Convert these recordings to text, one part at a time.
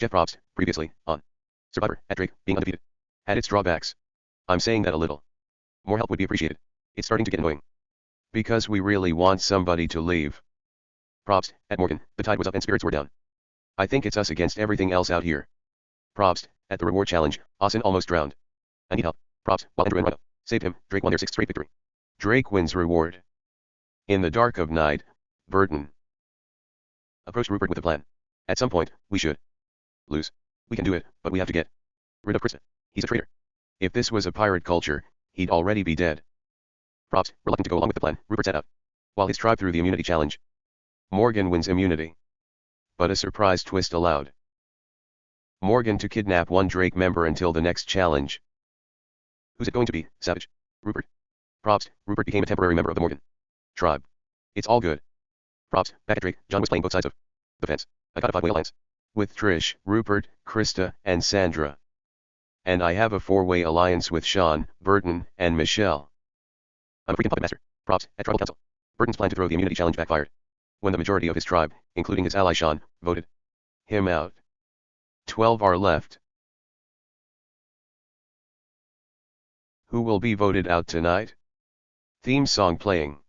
Jeff Probst, previously, on Survivor, at Drake, being undefeated. Had its drawbacks. I'm saying that a little. More help would be appreciated. It's starting to get annoying. Because we really want somebody to leave. Probst, at Morgan, the tide was up and spirits were down. I think it's us against everything else out here. Probst, at the reward challenge, Austin almost drowned. I need help. Probst, while Andrew and Rhino saved him, Drake won their 6th straight victory. Drake wins reward. In the dark of night, Burton approached Rupert with a plan. At some point, we should lose. We can do it, but we have to get rid of Krista. He's a traitor. If this was a pirate culture, he'd already be dead. Probst, reluctant to go along with the plan, Rupert sat out, while his tribe threw the immunity challenge. Morgan wins immunity. But a surprise twist allowed Morgan to kidnap one Drake member until the next challenge. Who's it going to be, Savage? Rupert. Probst, Rupert became a temporary member of the Morgan tribe. It's all good. Probst, back at Drake, John was playing both sides of the fence. I got a 5-way alliance. With Trish, Rupert, Krista, and Sandra. And I have a 4-way alliance with Sean, Burton, and Michelle. I'm a freaking puppet master. Probst, at tribal council. Burton's plan to throw the immunity challenge backfired. When the majority of his tribe, including his ally Sean, voted him out. 12 are left. Who will be voted out tonight? Theme song playing.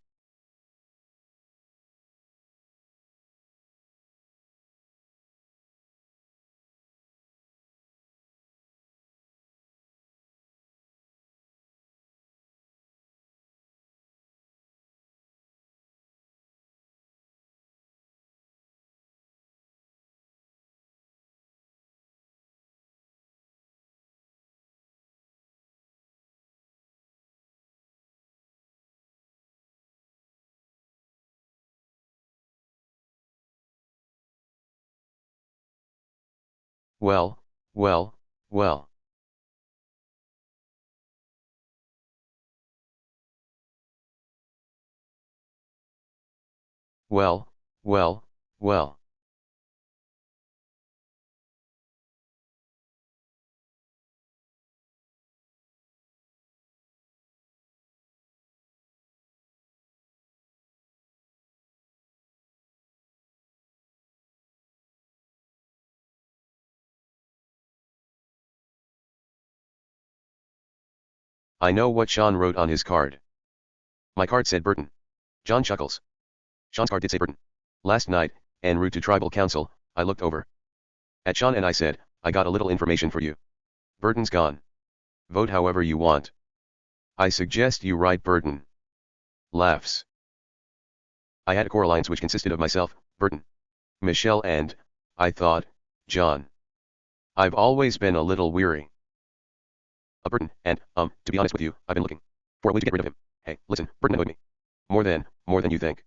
Well, well, well. Well, well, well. I know what Sean wrote on his card. My card said Burton. John chuckles. Sean's card did say Burton. Last night, en route to tribal council, I looked over at Sean and I said, I got a little information for you. Burton's gone. Vote however you want. I suggest you write Burton. Laughs. I had a core alliance which consisted of myself, Burton, Michelle and, I thought, John. I've always been a little weary of Burton, and, to be honest with you, I've been looking for a way to get rid of him. Hey, listen, Burton annoyed me. More than you think.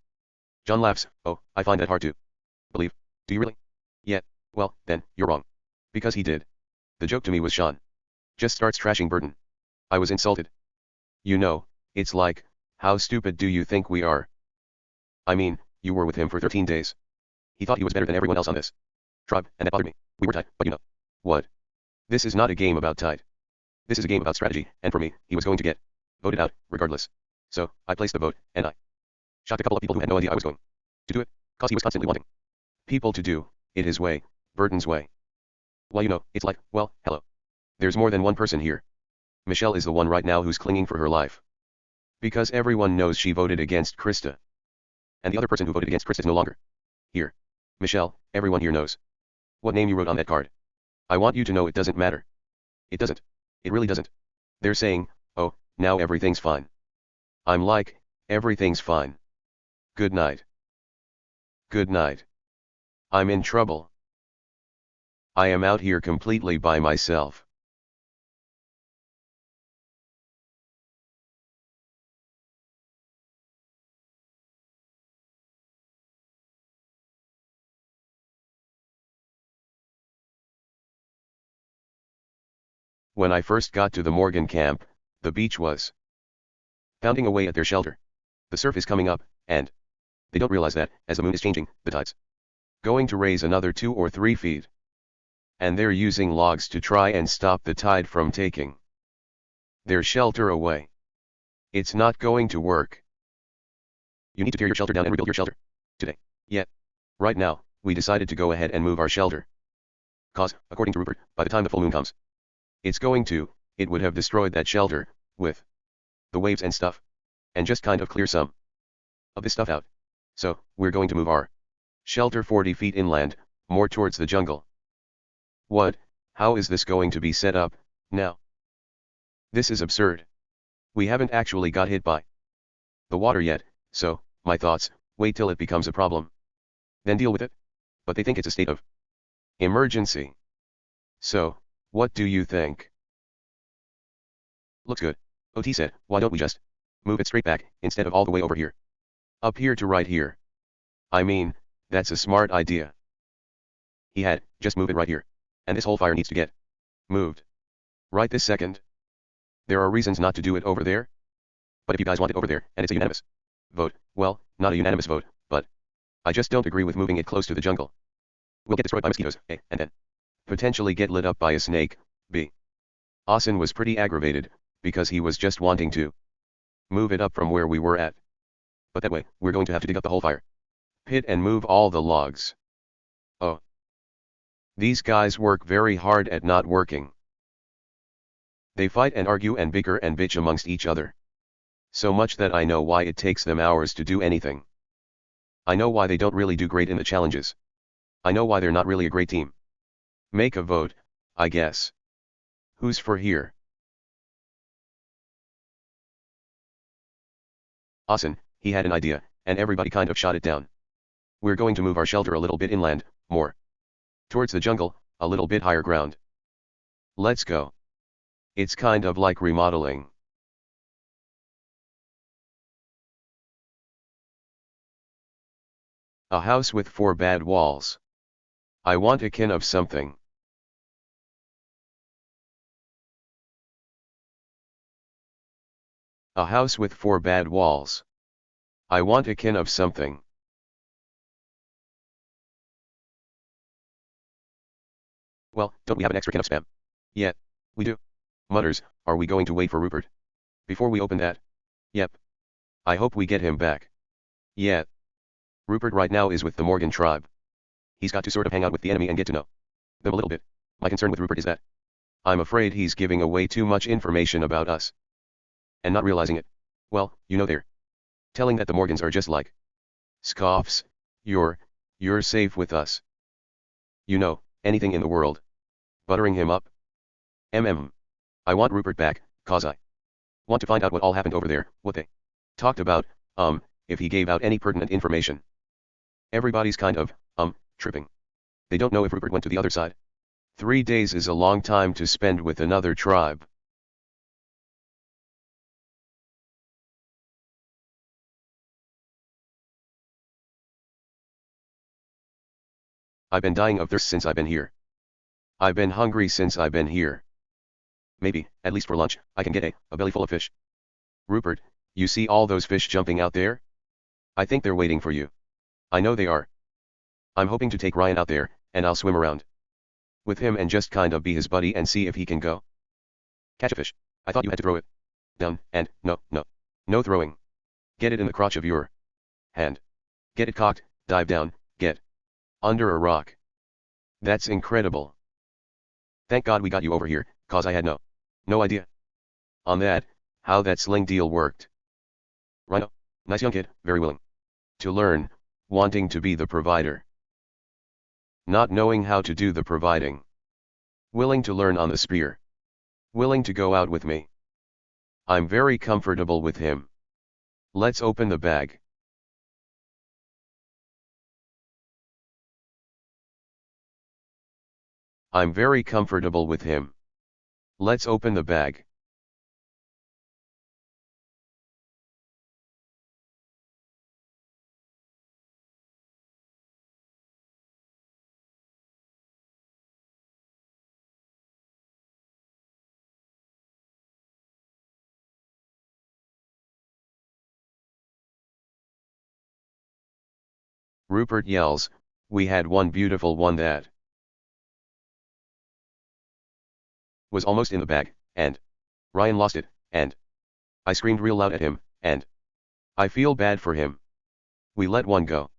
John laughs. Oh, I find that hard to believe. Do you really? Yeah, well, then, you're wrong. Because he did. The joke to me was Sean just starts trashing Burton. I was insulted. You know, it's like, how stupid do you think we are? I mean, you were with him for 13 days. He thought he was better than everyone else on this tribe, and that bothered me. We were tied, but you know what? This is not a game about tied. This is a game about strategy, and for me, he was going to get voted out, regardless. So, I placed the vote, and I shocked a couple of people who had no idea I was going to do it, cause he was constantly wanting people to do it his way, Burton's way. Well, you know, it's like, well, hello. There's more than one person here. Michelle is the one right now who's clinging for her life. Because everyone knows she voted against Krista. And the other person who voted against Krista is no longer here. Michelle, everyone here knows what name you wrote on that card. I want you to know it doesn't matter. It doesn't. It really doesn't. They're saying, oh, now everything's fine. I'm like, everything's fine. Good night. Good night. I'm in trouble. I am out here completely by myself. When I first got to the Morgan camp, the beach was pounding away at their shelter. The surf is coming up, and they don't realize that, as the moon is changing, the tide's going to raise another 2 or 3 feet. And they're using logs to try and stop the tide from taking their shelter away. It's not going to work. You need to tear your shelter down and rebuild your shelter today. Yet, right now, we decided to go ahead and move our shelter. cause, according to Rupert, by the time the full moon comes, it would have destroyed that shelter, with the waves and stuff, and just kind of clear some of this stuff out. So, we're going to move our shelter 40 feet inland, more towards the jungle. What? How is this going to be set up, now? This is absurd. We haven't actually got hit by the water yet, so, my thoughts, wait till it becomes a problem. Then deal with it. But they think it's a state of emergency. So, what do you think? Looks good. OT said, why don't we just move it straight back, instead of all the way over here? Up here to right here. I mean, that's a smart idea. He had, just move it right here. And this whole fire needs to get moved right this second. There are reasons not to do it over there. But if you guys want it over there, and it's a unanimous vote, well, not a unanimous vote, but I just don't agree with moving it close to the jungle. We'll get destroyed by mosquitoes, A, and then potentially get lit up by a snake, B. Austin was pretty aggravated, because he was just wanting to move it up from where we were at. But that way, we're going to have to dig up the whole fire pit and move all the logs. Oh. These guys work very hard at not working. They fight and argue and bicker and bitch amongst each other. So much that I know why it takes them hours to do anything. I know why they don't really do great in the challenges. I know why they're not really a great team. Make a vote, I guess. Who's for here? Austin, he had an idea, and everybody kind of shot it down. We're going to move our shelter a little bit inland, more towards the jungle, a little bit higher ground. Let's go. It's kind of like remodeling. A house with 4 bad walls. I want a kin of something. A house with 4 bad walls. I want a kin of something. Well, don't we have an extra kin of spam? Yet. We do. Mutters, are we going to wait for Rupert? Before we open that? Yep. I hope we get him back. Yeah. Rupert right now is with the Morgan tribe. He's got to sort of hang out with the enemy and get to know them a little bit. My concern with Rupert is that I'm afraid he's giving away too much information about us. And not realizing it. Well, you know they're telling that the Morgans are just like scoffs. You're safe with us. You know, anything in the world. Buttering him up. I want Rupert back, cause I want to find out what all happened over there, what they talked about, if he gave out any pertinent information. Everybody's kind of, tripping. They don't know if Rupert went to the other side. 3 days is a long time to spend with another tribe. I've been dying of thirst since I've been here. I've been hungry since I've been here. Maybe, at least for lunch, I can get a belly full of fish. Rupert, you see all those fish jumping out there? I think they're waiting for you. I know they are. I'm hoping to take Ryan out there, and I'll swim around with him and just kind of be his buddy and see if he can go catch a fish. I thought you had to throw it down, and no throwing. Get it in the crotch of your hand. Get it cocked, dive down, get under a rock. That's incredible. Thank God we got you over here, cause I had no idea on that, how that sling deal worked. Rhino, nice young kid, very willing to learn, wanting to be the provider. Not knowing how to do the providing. Willing to learn on the spear. Willing to go out with me. I'm very comfortable with him. Let's open the bag. I'm very comfortable with him. Let's open the bag. Rupert yells, we had one beautiful one that was almost in the bag, and Ryan lost it, and I screamed real loud at him, and I feel bad for him. We let one go.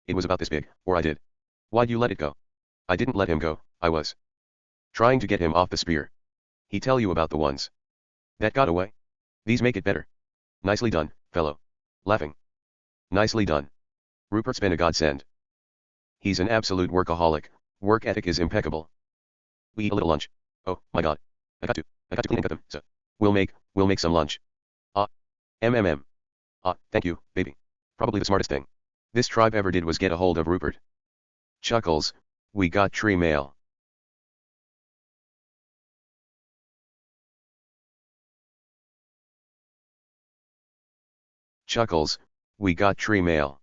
It was about this big, or I did. Why'd you let it go? I didn't let him go, I was trying to get him off the spear. He tell you about the ones that got away? These make it better. Nicely done, fellow. Laughing. Nicely done. Rupert's been a godsend. He's an absolute workaholic, work ethic is impeccable. We eat a little lunch. Oh, my god. I got to clean and cut them, so. We'll make some lunch. MMM. Thank you, baby. Probably the smartest thing this tribe ever did was get a hold of Rupert. Chuckles, we got tree mail. Chuckles, we got tree mail.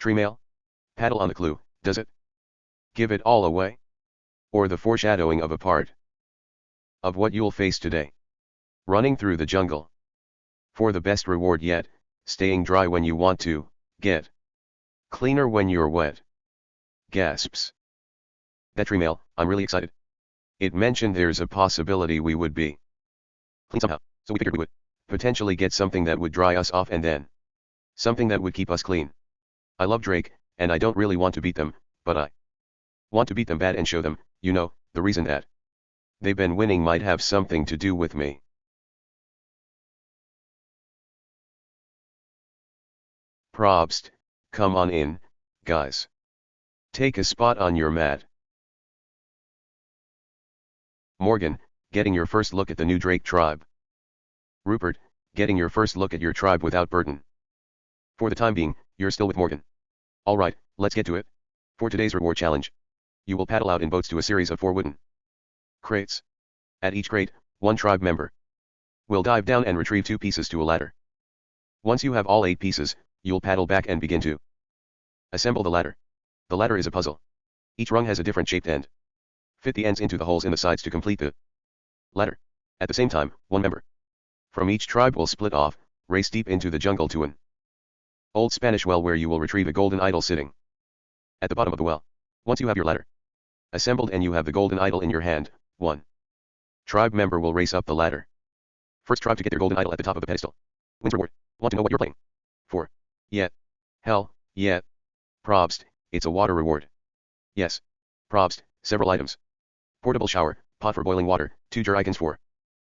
Tree mail? Paddle on the clue, does it give it all away? Or the foreshadowing of a part of what you'll face today? Running through the jungle. For the best reward yet, staying dry when you want to, get cleaner when you're wet. Gasps. That tree mail, I'm really excited. It mentioned there's a possibility we would be clean somehow, so we figured we would potentially get something that would dry us off and then something that would keep us clean. I love Drake, and I don't really want to beat them, but I want to beat them bad and show them, you know, the reason that they've been winning might have something to do with me. Probst, come on in, guys. Take a spot on your mat. Morgan, getting your first look at the new Drake tribe. Rupert, getting your first look at your tribe without Burton. For the time being, you're still with Morgan. Alright, let's get to it. For today's reward challenge, you will paddle out in boats to a series of 4 wooden crates. At each crate, 1 tribe member will dive down and retrieve 2 pieces to a ladder. Once you have all 8 pieces, you'll paddle back and begin to assemble the ladder. The ladder is a puzzle. Each rung has a different shaped end. Fit the ends into the holes in the sides to complete the ladder. At the same time, 1 member from each tribe will split off, race deep into the jungle to an old Spanish well where you will retrieve a golden idol sitting at the bottom of the well. Once you have your ladder assembled and you have the golden idol in your hand, 1 tribe member will race up the ladder. First tribe to get their golden idol at the top of the pedestal wins reward. Want to know what you're playing for? Yet. Hell, yet. Probst, it's a water reward. Yes. Probst, several items. Portable shower, pot for boiling water, 2 jerrycans for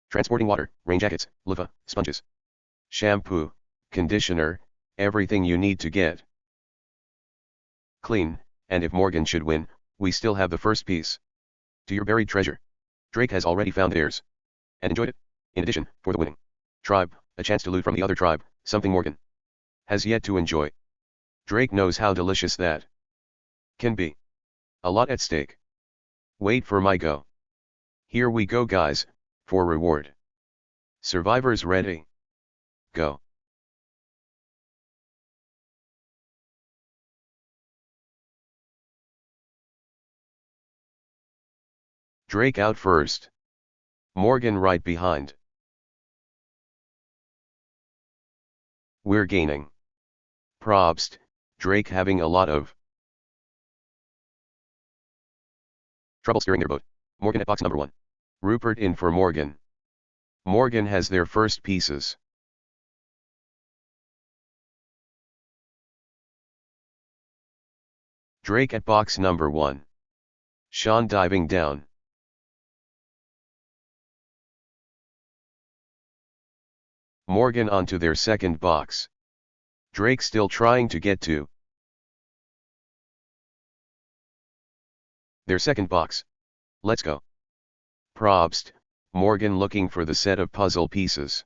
transporting water, rain jackets, loofah, sponges, shampoo, conditioner, everything you need to get clean, and if Morgan should win, we still have the first piece to your buried treasure. Drake has already found theirs and enjoyed it. In addition, for the winning tribe, a chance to loot from the other tribe, something Morgan has yet to enjoy. Drake knows how delicious that can be. A lot at stake. Wait for my go. Here we go guys, for reward. Survivors ready? Go. Drake out first. Morgan right behind. We're gaining. Probst, Drake having a lot of trouble steering their boat. Morgan at box number 1. Rupert in for Morgan. Morgan has their first pieces. Drake at box number 1. Sean diving down. Morgan onto their second box. Drake still trying to get to their second box. Let's go. Probst, Morgan looking for the set of puzzle pieces.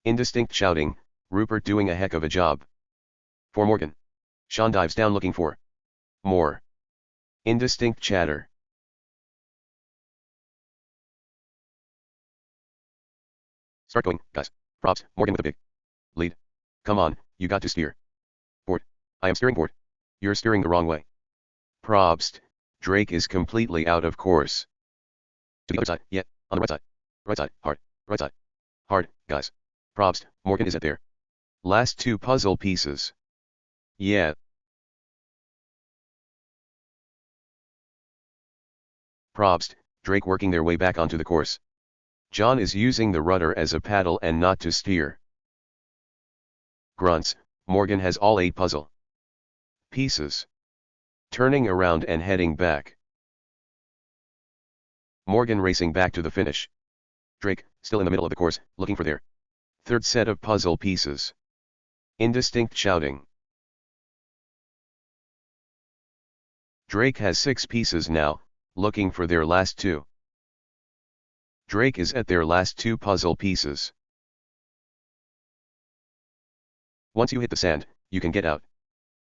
Indistinct shouting, Rupert doing a heck of a job. For Morgan. Sean dives down looking for more. Indistinct chatter. Start going, guys. Probst, Morgan with a big lead. Come on, you got to steer. Board. I am steering board. You're steering the wrong way. Probst, Drake is completely out of course. To the other side, yeah, on the right side. Right side, hard. Right side. Hard, guys. Probst, Morgan is at there. Last 2 puzzle pieces. Yeah. Probst, Drake working their way back onto the course. John is using the rudder as a paddle and not to steer. Grunts, Morgan has all 8 puzzle pieces. Turning around and heading back. Morgan racing back to the finish. Drake, still in the middle of the course, looking for their 3rd set of puzzle pieces. Indistinct shouting. Drake has 6 pieces now, looking for their last 2. Drake is at their last 2 puzzle pieces. Once you hit the sand, you can get out.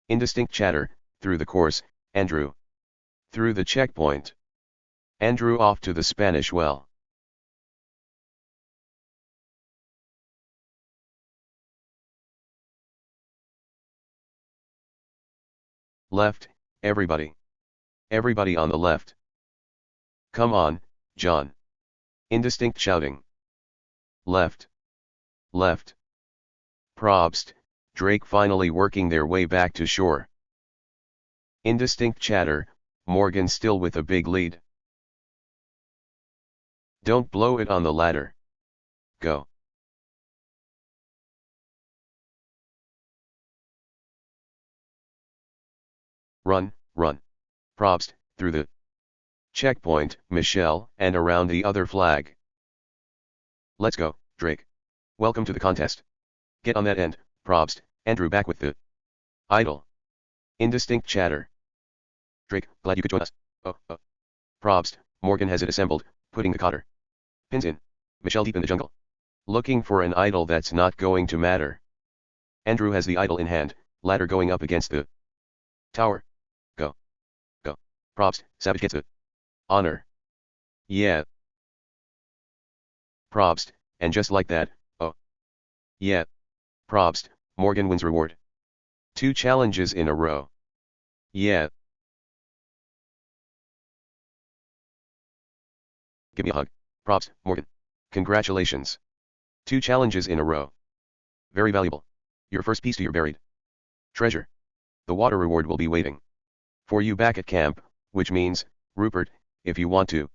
Indistinct chatter, through the course, Andrew. Through the checkpoint. Andrew off to the Spanish well. Left, everybody. Everybody on the left. Come on, John. Indistinct shouting. Left. Left. Probst, Drake finally working their way back to shore. Indistinct chatter, Morgan still with a big lead. Don't blow it on the ladder. Go. Run, run. Probst, through the checkpoint, Michelle, and around the other flag. Let's go, Drake. Welcome to the contest. Get on that end, Probst, Andrew back with the idol. Indistinct chatter. Drake, glad you could join us. Oh. Probst, Morgan has it assembled, putting the cotter pins in. Michelle deep in the jungle. Looking for an idol that's not going to matter. Andrew has the idol in hand, ladder going up against the tower. Go. Go. Probst, Savage gets it. Honor. Yeah. Probst, and just like that, oh. Yeah. Probst, Morgan wins reward. 2 challenges in a row. Yeah. Give me a hug. Probst, Morgan. Congratulations. 2 challenges in a row. Very valuable. Your first piece to your buried treasure. The water reward will be waiting for you back at camp, which means, Rupert, if you want to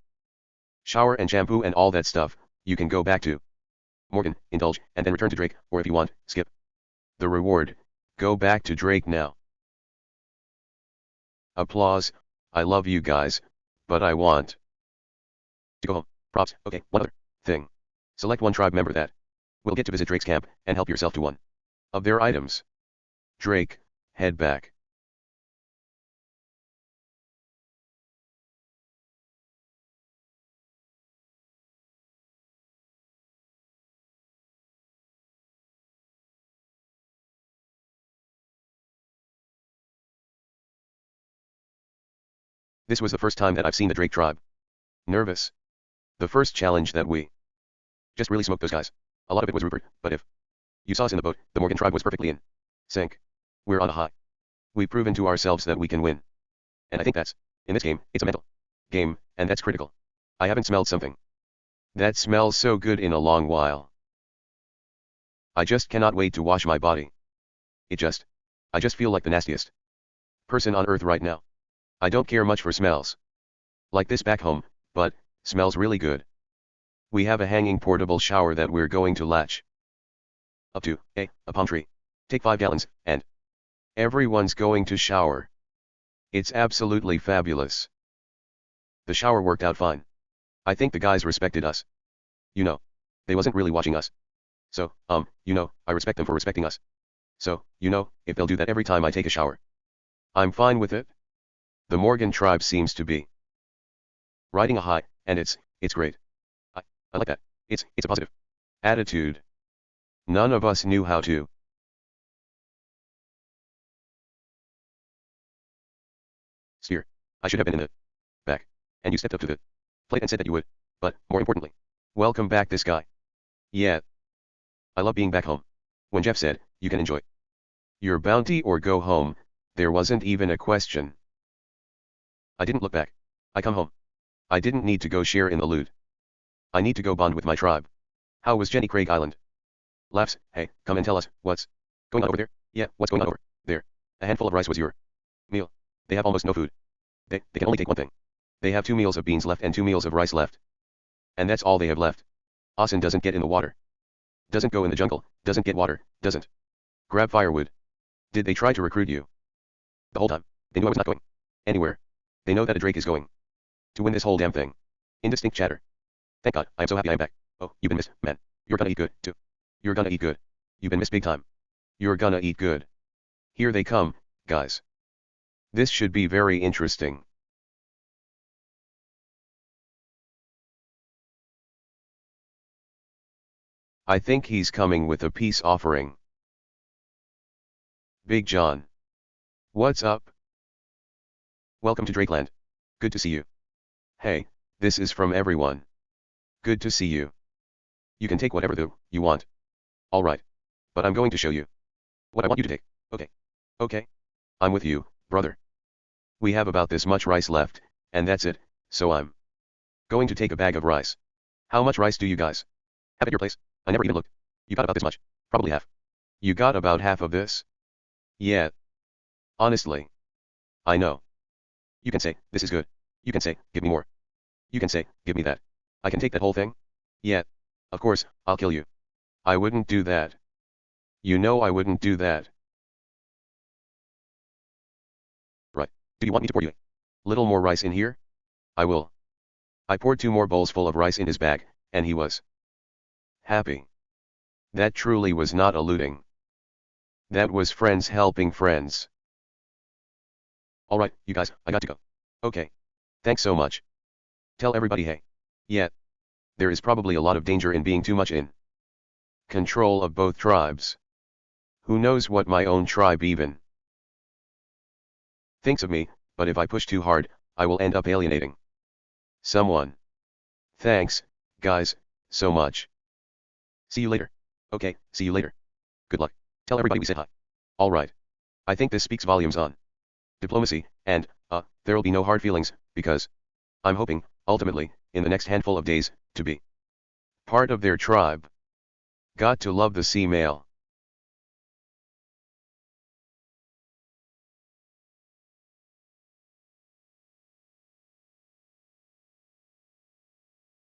shower and shampoo and all that stuff, you can go back to Morgan, indulge, and then return to Drake, or if you want, skip the reward, go back to Drake now. Applause, I love you guys, but I want to go home. Props, okay, one other thing. Select one tribe member that will get to visit Drake's camp, and help yourself to one of their items. Drake, head back. This was the first time that I've seen the Drake tribe nervous. The first challenge that we just really smoked those guys. A lot of it was Rupert, but if you saw us in the boat, the Morgan tribe was perfectly in sync. We're on a high. We've proven to ourselves that we can win. And I think that's, in this game, it's a mental game, and that's critical. I haven't smelled something that smells so good in a long while. I just cannot wait to wash my body. I just feel like the nastiest person on earth right now. I don't care much for smells like this back home, but smells really good. We have a hanging portable shower that we're going to latch up to a palm tree. Take 5 gallons, and everyone's going to shower. It's absolutely fabulous. The shower worked out fine. I think the guys respected us. You know, they wasn't really watching us. So, you know, I respect them for respecting us. So, you know, if they'll do that every time I take a shower, I'm fine with it. The Morgan tribe seems to be riding a high, and it's great. I like that. It's a positive attitude. None of us knew how to steer. I should have been in the back, and you stepped up to the plate and said that you would, but, more importantly, welcome back this guy. Yeah. I love being back home. When Jeff said, you can enjoy your bounty or go home, there wasn't even a question. I didn't look back. I come home. I didn't need to go share in the loot. I need to go bond with my tribe. How was Jenny Craig Island? Laughs, hey, come and tell us, what's going on over there? Yeah, what's going on over there? A handful of rice was your meal. They have almost no food. They can only take one thing. They have 2 meals of beans left and 2 meals of rice left. And that's all they have left. Asen doesn't get in the water. Doesn't go in the jungle, doesn't get water, doesn't grab firewood. Did they try to recruit you? The whole time, they knew I was not going anywhere. They know that a Drake is going to win this whole damn thing. Indistinct chatter. Thank God, I am so happy I am back. Oh, you've been missed, man. You're gonna eat good, too. You're gonna eat good. You've been missed big time. You're gonna eat good. Here they come, guys. This should be very interesting. I think he's coming with a peace offering. Big John. What's up? Welcome to Drakeland. Good to see you. Hey, this is from everyone. Good to see you. You can take whatever you want. Alright. But I'm going to show you what I want you to take. Okay. Okay. I'm with you, brother. We have about this much rice left, and that's it, so I'm going to take a bag of rice. How much rice do you guys have at your place? I never even looked. You got about this much. Probably half. You got about half of this? Yeah. Honestly. I know. You can say, this is good. You can say, give me more. You can say, give me that. I can take that whole thing? Yeah. Of course, I'll kill you. I wouldn't do that. You know I wouldn't do that. Right. Do you want me to pour you a little more rice in here? I will. I poured 2 more bowls full of rice in his bag, and he was happy. That truly was not a looting. That was friends helping friends. Alright, you guys, I got to go. Okay. Thanks so much. Tell everybody hey. Yeah. There is probably a lot of danger in being too much in control of both tribes. Who knows what my own tribe even thinks of me, but if I push too hard, I will end up alienating someone. Thanks, guys, so much. See you later. Okay, see you later. Good luck. Tell everybody we said hi. Alright. I think this speaks volumes on diplomacy, and, there'll be no hard feelings, because I'm hoping, ultimately, in the next handful of days, to be part of their tribe. Got to love the sea male.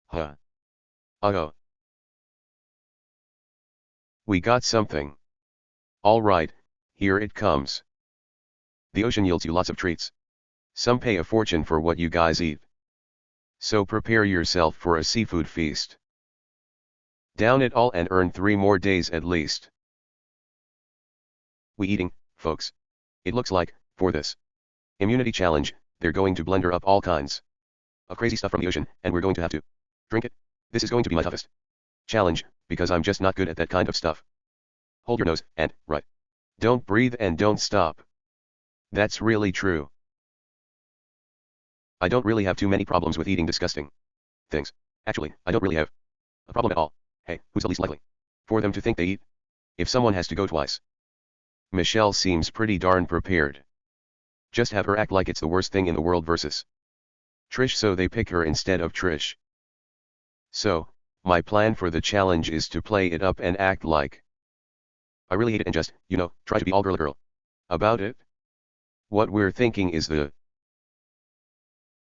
Huh. Uh-oh. We got something. Alright, here it comes. The ocean yields you lots of treats. Some pay a fortune for what you guys eat. So prepare yourself for a seafood feast. Down it all and earn 3 more days at least. We eating, folks. It looks like, for this immunity challenge, they're going to blender up all kinds of crazy stuff from the ocean, and we're going to have to drink it. This is going to be my toughest challenge, because I'm just not good at that kind of stuff. Hold your nose, and, right. Don't breathe and don't stop. That's really true. I don't really have too many problems with eating disgusting things. Actually, I don't really have a problem at all. Hey, who's the least likely for them to think they eat? If someone has to go twice. Michelle seems pretty darn prepared. Just have her act like it's the worst thing in the world versus Trish, so they pick her instead of Trish. So, my plan for the challenge is to play it up and act like I really hate it and just, try to be all girl about it. What we're thinking is the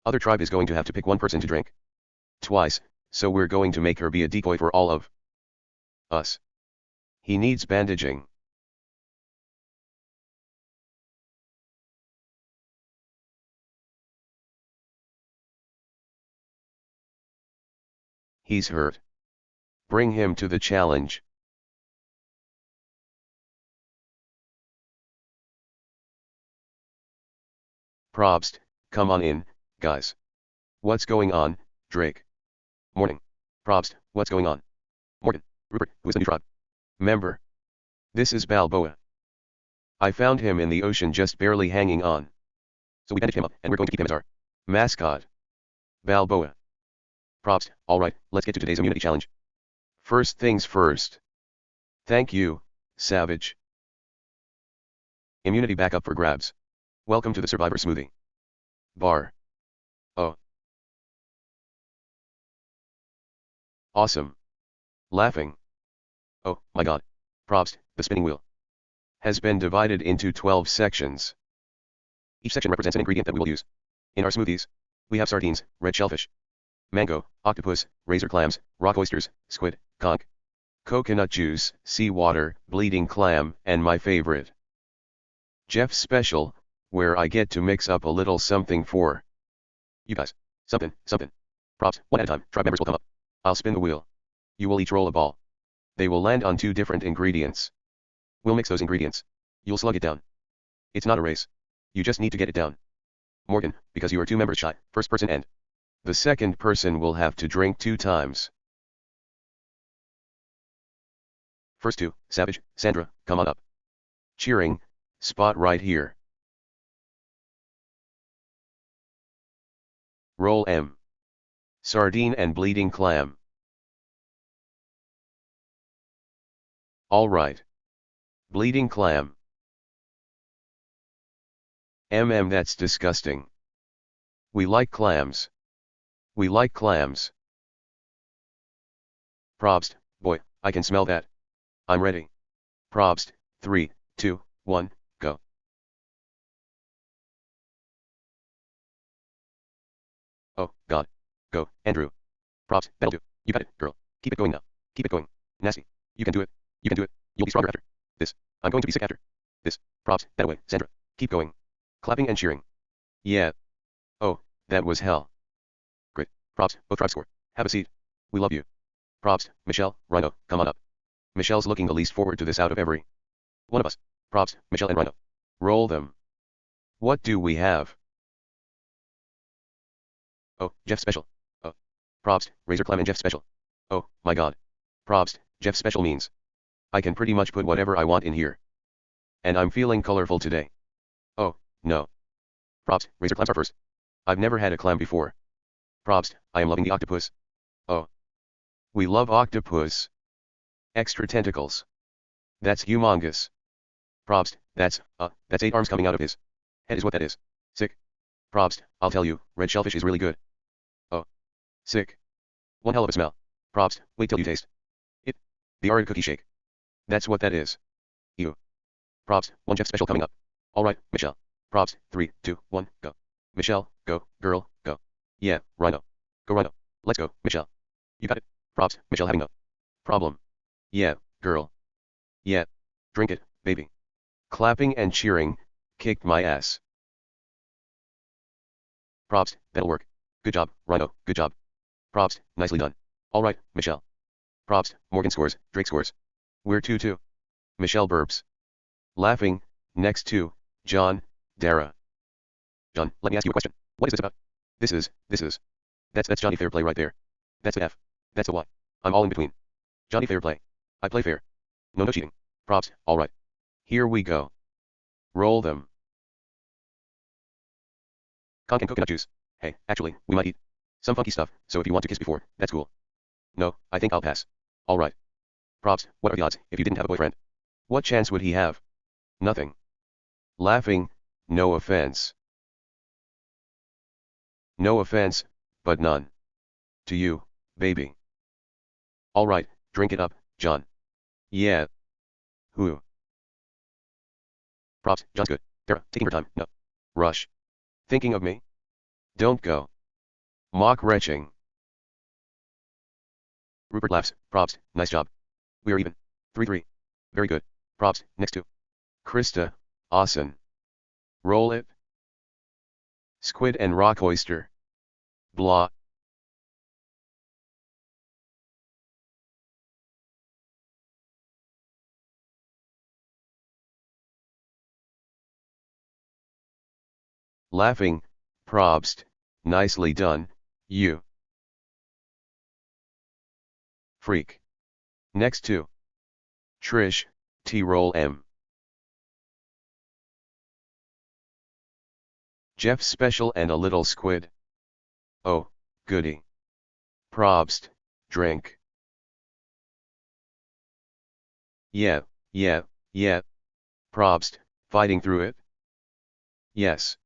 other tribe is going to have to pick one person to drink twice, so we're going to make her be a decoy for all of us. He needs bandaging. He's hurt. Bring him to the challenge. Probst, come on in, guys. What's going on, Drake? Morning. Probst, what's going on? Morgan, Rupert, who is the new tribe member? This is Balboa. I found him in the ocean just barely hanging on. So we bandaged him up, and we're going to keep him as our mascot. Balboa. Probst, alright, let's get to today's immunity challenge. First things first. Thank you, Savage. Immunity back up for grabs. Welcome to the Survivor Smoothie Bar. Oh. Awesome. Laughing. Oh, my god. Probst, the spinning wheel has been divided into 12 sections. Each section represents an ingredient that we will use in our smoothies. We have sardines, red shellfish, mango, octopus, razor clams, rock oysters, squid, conch, coconut juice, seawater, bleeding clam, and my favorite, Jeff's Special, where I get to mix up a little something for you guys. Something. Props, one at a time, tribe members will come up. I'll spin the wheel. You will each roll a ball. They will land on 2 different ingredients. We'll mix those ingredients. You'll slug it down. It's not a race. You just need to get it down. Morgan, because you are 2 members shy, first person and the second person will have to drink 2 times. First 2, Savage, Sandra, come on up. Cheering, spot right here. Roll M. Sardine and bleeding clam. All right. Bleeding clam. That's disgusting. We like clams. We like clams. Probst, boy, I can smell that. I'm ready. Probst, 3, 2, 1, go. Oh, God. Go, Andrew. Probst, that'll do. You got it, girl. Keep it going now. Keep it going. Nasty. You can do it. You can do it. You'll be stronger after this. I'm going to be sick after this. Probst, that way, Sandra. Keep going. Clapping and cheering. Yeah. Oh, that was hell. Great. Probst, both tribes score. Have a seat. We love you. Probst, Michelle, Rhino, come on up. Michelle's looking the least forward to this out of every one of us. Probst, Michelle and Rhino. Roll them. What do we have? Oh, Jeff's Special. Oh. Probst, Razor Clam and Jeff's Special. Oh, my God. Probst, Jeff's Special means I can pretty much put whatever I want in here. And I'm feeling colorful today. Oh, no. Probst, Razor Clams are first. I've never had a clam before. Probst, I am loving the octopus. Oh. We love octopus. Extra tentacles. That's humongous. Probst, that's 8 arms coming out of his head is what that is. Sick. Probst, I'll tell you, red shellfish is really good. Oh. Sick. One hell of a smell. Probst, wait till you taste it. The arid cookie shake. That's what that is. Ew. Probst, 1 Jeff Special coming up. Alright, Michelle. Probst, 3, 2, 1, go. Michelle, go, girl, go. Yeah, Rhino. Go Rhino. Let's go, Michelle. You got it. Probst, Michelle having no problem. Yeah, girl. Yeah. Drink it, baby. Clapping and cheering, kicked my ass. Probst, that'll work. Good job, Rhino, good job. Probst, nicely done. Alright, Michelle. Probst, Morgan scores, Drake scores. We're 2-2. Michelle burps. Laughing, next to, John, Dara. John, let me ask you a question. What is this about? This is. That's Johnny Fair play right there. That's the F. That's the Y. I'm all in between. Johnny Fair play. I play fair. No cheating. Probst, alright. Here we go. Roll them. Conch and coconut juice. Hey, actually, we might eat some funky stuff, so if you want to kiss before, that's cool. No, I think I'll pass. Alright. Probst, what are the odds if you didn't have a boyfriend? What chance would he have? Nothing. Laughing, no offense. No offense, but none. To you, baby. Alright, drink it up, John. Yeah. Who? Probst, John's good. Dara, taking her time, no. Rush. Thinking of me? Don't go. Mock retching. Rupert laughs. Probst, nice job. We are even. 3-3. Very good. Probst, next to. Krista, awesome. Roll it. Squid and rock oyster. Blah. Laughing, Probst, nicely done, you. Freak. Next to. Trish, T-roll M. Jeff's Special and a little squid. Oh, goody. Probst, drink. Yeah. Probst, fighting through it? Yes.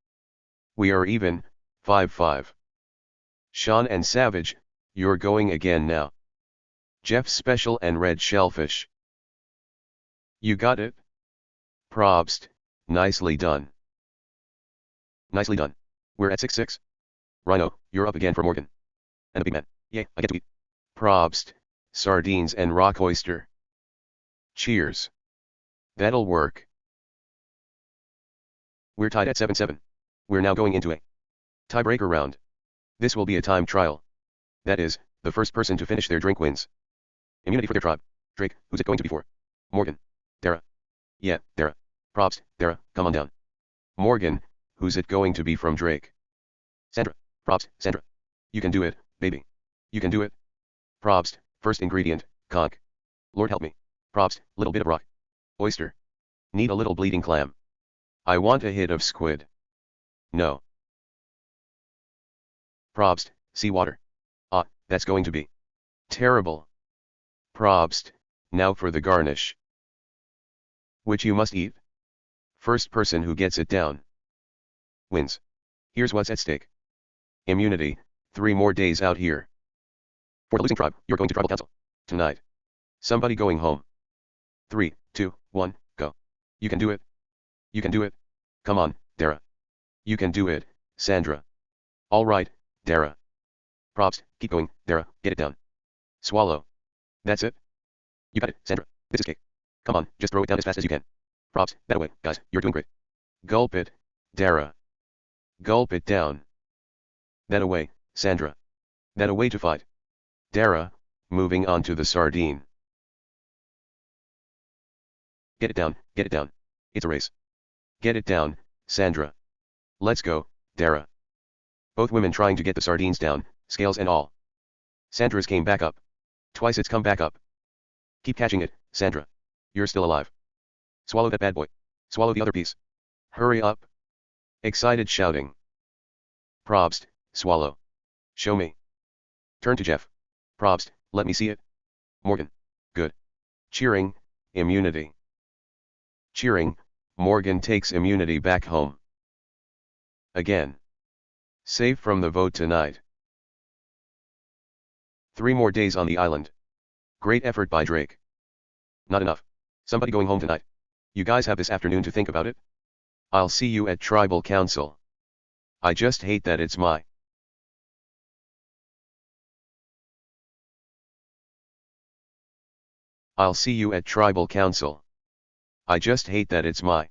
We are even, 5-5. Sean and Savage, you're going again now. Jeff's Special and red shellfish. You got it? Probst, nicely done. Nicely done. We're at 6-6. Rhino, you're up again for Morgan. And a big man. Yay, I get to eat. Probst, sardines and rock oyster. Cheers. That'll work. We're tied at 7-7. We're now going into a tiebreaker round. This will be a time trial. That is, the first person to finish their drink wins. Immunity for their tribe. Drake, who's it going to be for? Morgan. Dara. Yeah, Dara. Probst, Dara, come on down. Morgan, who's it going to be from Drake? Sandra. Probst, Sandra. You can do it, baby. You can do it. Probst, first ingredient, conch. Lord help me. Probst, little bit of rock. Oyster. Need a little bleeding clam. I want a hit of squid. No. Probst, seawater. Ah, that's going to be terrible. Probst, now for the garnish. Which you must eat. First person who gets it down wins. Here's what's at stake. Immunity, 3 more days out here. For the losing tribe, you're going to tribal council. Tonight. Somebody going home. 3, 2, 1, go. You can do it. You can do it. Come on, Dara. You can do it, Sandra. All right, Dara. Probst, keep going, Dara, get it down. Swallow. That's it. You got it, Sandra. This is cake. Come on, just throw it down as fast as you can. Probst, that away, guys, you're doing great. Gulp it, Dara. Gulp it down. That away, Sandra. That away to fight. Dara, moving on to the sardine. Get it down, get it down. It's a race. Get it down, Sandra. Let's go, Dara. Both women trying to get the sardines down, scales and all. Sandra's came back up. Twice it's come back up. Keep catching it, Sandra. You're still alive. Swallow that bad boy. Swallow the other piece. Hurry up. Excited shouting. Probst, swallow. Show me. Turn to Jeff. Probst, let me see it. Morgan. Good. Cheering, immunity. Cheering, Morgan takes immunity back home. Again. Safe from the vote tonight. 3 more days on the island. Great effort by Drake. Not enough. Somebody going home tonight. You guys have this afternoon to think about it. I'll see you at Tribal Council. I just hate that it's my. I'll see you at Tribal Council. I just hate that it's my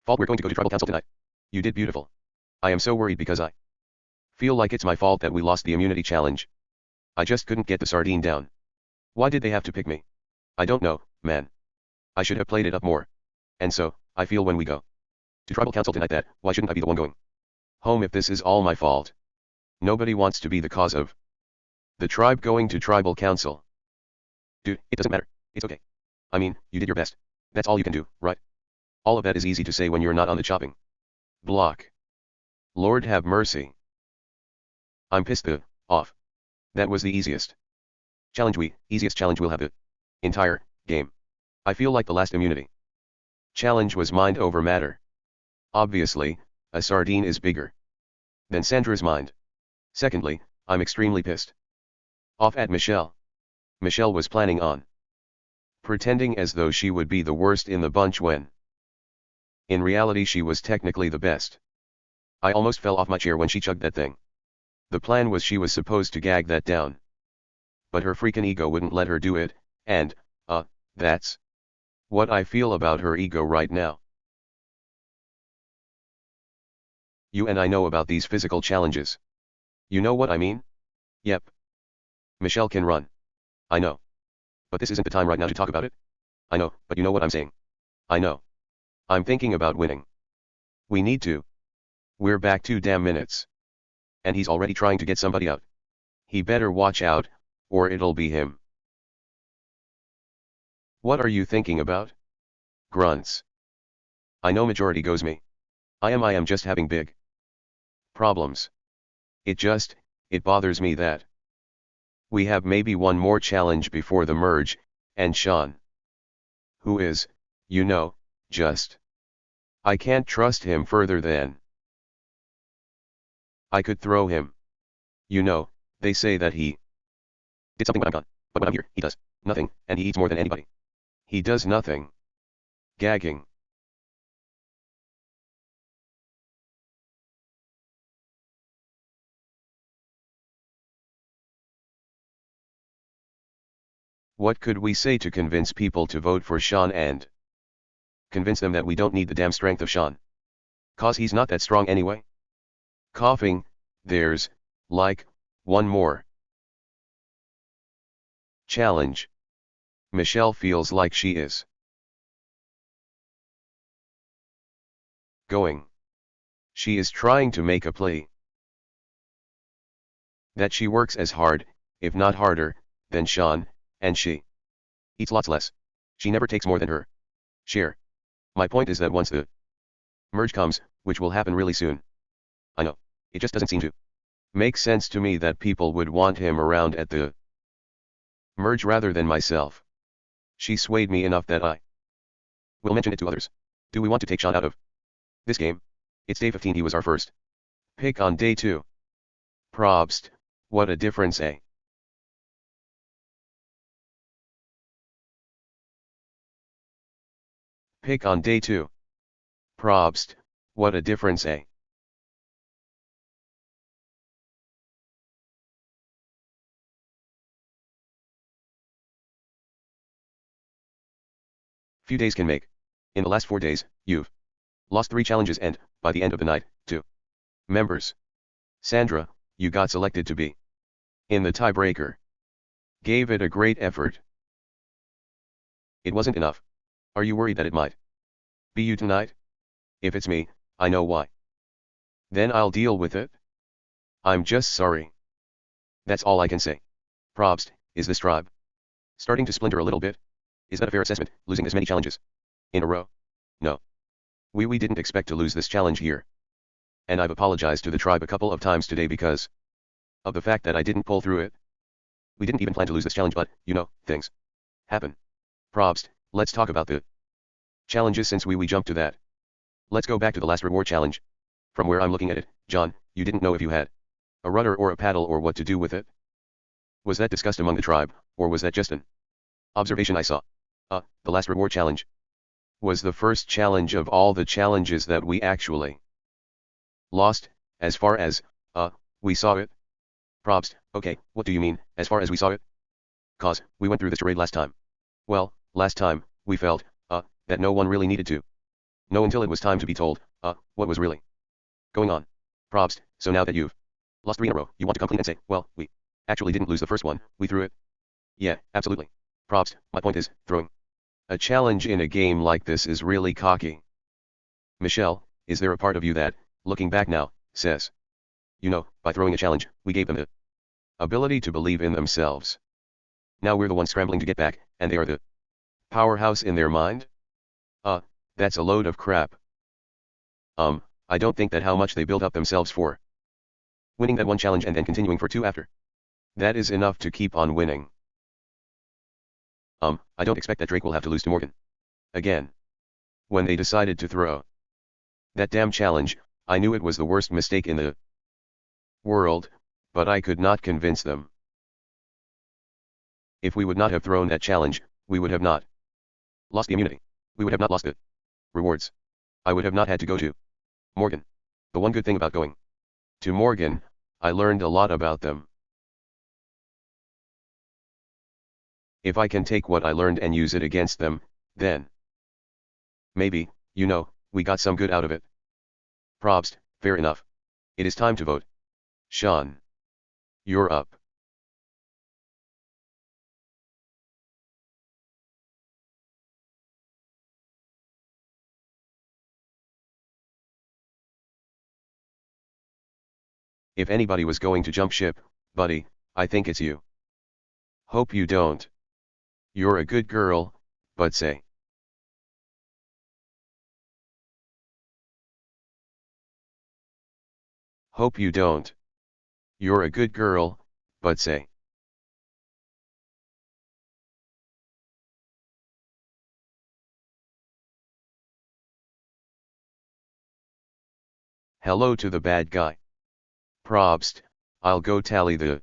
fault. We're going to go to Tribal Council tonight. You did beautiful. I am so worried because I feel like it's my fault that we lost the immunity challenge. I just couldn't get the sardine down. Why did they have to pick me? I don't know, man. I should have played it up more. And so, I feel when we go to Tribal Council tonight that, why shouldn't I be the one going home if this is all my fault? Nobody wants to be the cause of the tribe going to Tribal Council. Dude, it doesn't matter. It's okay. I mean, you did your best. That's all you can do, right? All of that is easy to say when you're not on the chopping block. Lord have mercy. I'm pissed off. That was the easiest easiest challenge we'll have the entire game. I feel like the last immunity challenge was mind over matter. Obviously, a sardine is bigger than Sandra's mind. Secondly, I'm extremely pissed off at Michelle. Michelle was planning on pretending as though she would be the worst in the bunch when in reality she was technically the best. I almost fell off my chair when she chugged that thing. The plan was she was supposed to gag that down. But her freaking ego wouldn't let her do it, and, that's what I feel about her ego right now. You and I know about these physical challenges. You know what I mean? Yep. Michelle can run. I know. But this isn't the time right now to talk about it. I know, but you know what I'm saying. I know. I'm thinking about winning. We need to. We're back 2 damn minutes. And he's already trying to get somebody out. He better watch out, or it'll be him. What are you thinking about? Grunts. I know majority goes me. I am just having big problems. It bothers me that we have maybe one more challenge before the merge, and Sean, who is, you know, just. I can't trust him further than I could throw him. You know, they say that he did something when I'm gone, but when I'm here, he does nothing, and he eats more than anybody. He does nothing. Gagging. What could we say to convince people to vote for Sean and convince them that we don't need the damn strength of Sean? 'Cause he's not that strong anyway? Coughing, there's, like, one more challenge. Michelle feels like she is going. She is trying to make a play. That she works as hard, if not harder, than Sean, and she eats lots less. She never takes more than her share. My point is that once the merge comes, which will happen really soon. I know, it just doesn't seem to make sense to me that people would want him around at the merge rather than myself. She swayed me enough that I will mention it to others. Do we want to take Sean out of this game? It's day 15, he was our first pick on day 2. Probst, what a difference, eh? Pick on day 2. Probst, what a difference, eh? Few days can make. In the last 4 days, you've lost 3 challenges and, by the end of the night, 2 members. Sandra, you got selected to be in the tiebreaker. Gave it a great effort. It wasn't enough. Are you worried that it might be you tonight? If it's me, I know why. Then I'll deal with it. I'm just sorry. That's all I can say. Probst, is this tribe starting to splinter a little bit? Is that a fair assessment, losing this many challenges in a row? No. We didn't expect to lose this challenge here. And I've apologized to the tribe a couple of times today because of the fact that I didn't pull through it. We didn't even plan to lose this challenge, but, you know, things happen. Probst, let's talk about the challenges since we jumped to that. Let's go back to the last reward challenge. From where I'm looking at it, John, you didn't know if you had a rudder or a paddle or what to do with it. Was that discussed among the tribe, or was that just an observation I saw? The last reward challenge was the first challenge of all the challenges that we actually lost, as far as, we saw it. Probst, okay, what do you mean, as far as we saw it? 'Cause, we went through this charade last time. Well, last time, we felt, that no one really needed to know until it was time to be told, what was really going on. Probst, so now that you've lost 3 in a row, you want to come clean and say, well, we actually didn't lose the first one, we threw it. Yeah, absolutely. Probst, my point is, throwing a challenge in a game like this is really cocky. Michelle, is there a part of you that, looking back now, says, you know, by throwing a challenge, we gave them the ability to believe in themselves. Now we're the ones scrambling to get back, and they are the powerhouse in their mind? That's a load of crap. I don't think that how much they build up themselves for winning that one challenge and then continuing for 2 after. That is enough to keep on winning. I don't expect that Drake will have to lose to Morgan again. When they decided to throw that damn challenge, I knew it was the worst mistake in the world, but I could not convince them. If we would not have thrown that challenge, we would have not lost the immunity. We would have not lost the rewards. I would have not had to go to Morgan. The one good thing about going to Morgan, I learned a lot about them. If I can take what I learned and use it against them, then maybe, you know, we got some good out of it. Probst, fair enough. It is time to vote. Sean, you're up. If anybody was going to jump ship, buddy, I think it's you. Hope you don't. You're a good girl, but say. Hope you don't. You're a good girl, but say. Hello to the bad guy. Probst, I'll go tally the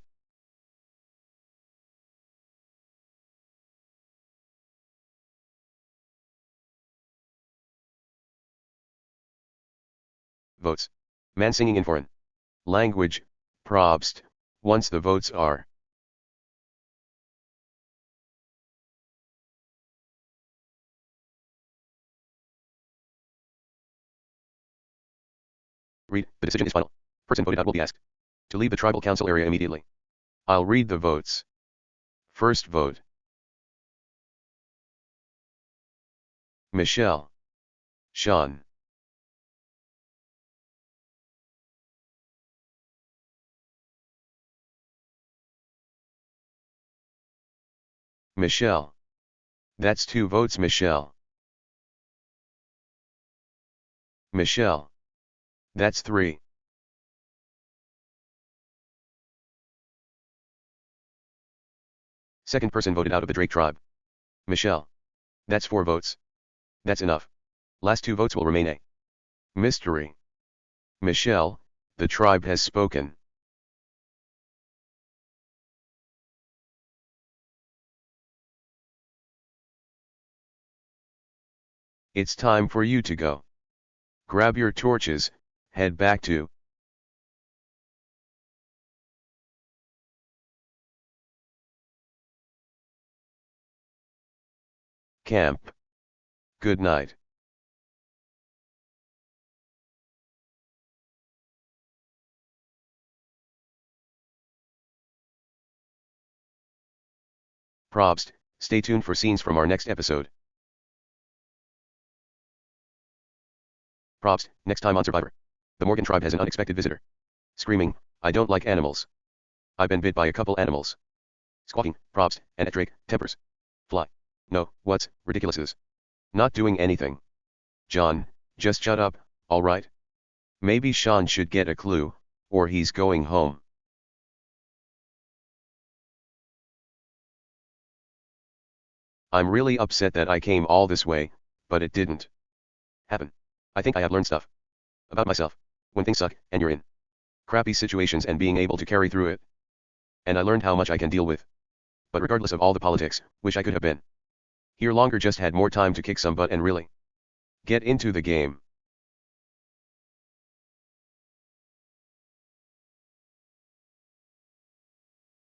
votes. Man singing in foreign language, Probst, once the votes are Read, the decision is final. Person voted out will be asked to leave the tribal council area immediately. I'll read the votes. First vote. Michelle. Sean. Michelle. That's 2 votes, Michelle. Michelle. That's 3. Second person voted out of the Drake tribe. Michelle. That's 4 votes. That's enough. Last 2 votes will remain a mystery. Michelle, the tribe has spoken. It's time for you to go. Grab your torches, head back to camp. Good night. Probst, stay tuned for scenes from our next episode. Probst, next time on Survivor. The Morgan tribe has an unexpected visitor. Screaming, I don't like animals. I've been bit by a couple animals. Squawking, Probst, and at Drake, tempers. Fly. No, what's, ridiculous is. Not doing anything. John, just shut up, alright? Maybe Sean should get a clue, or he's going home. I'm really upset that I came all this way, but it didn't happen. I think I have learned stuff about myself, when things suck, and you're in crappy situations and being able to carry through it. And I learned how much I can deal with. But regardless of all the politics, wish I could have been here longer, just had more time to kick some butt and really get into the game.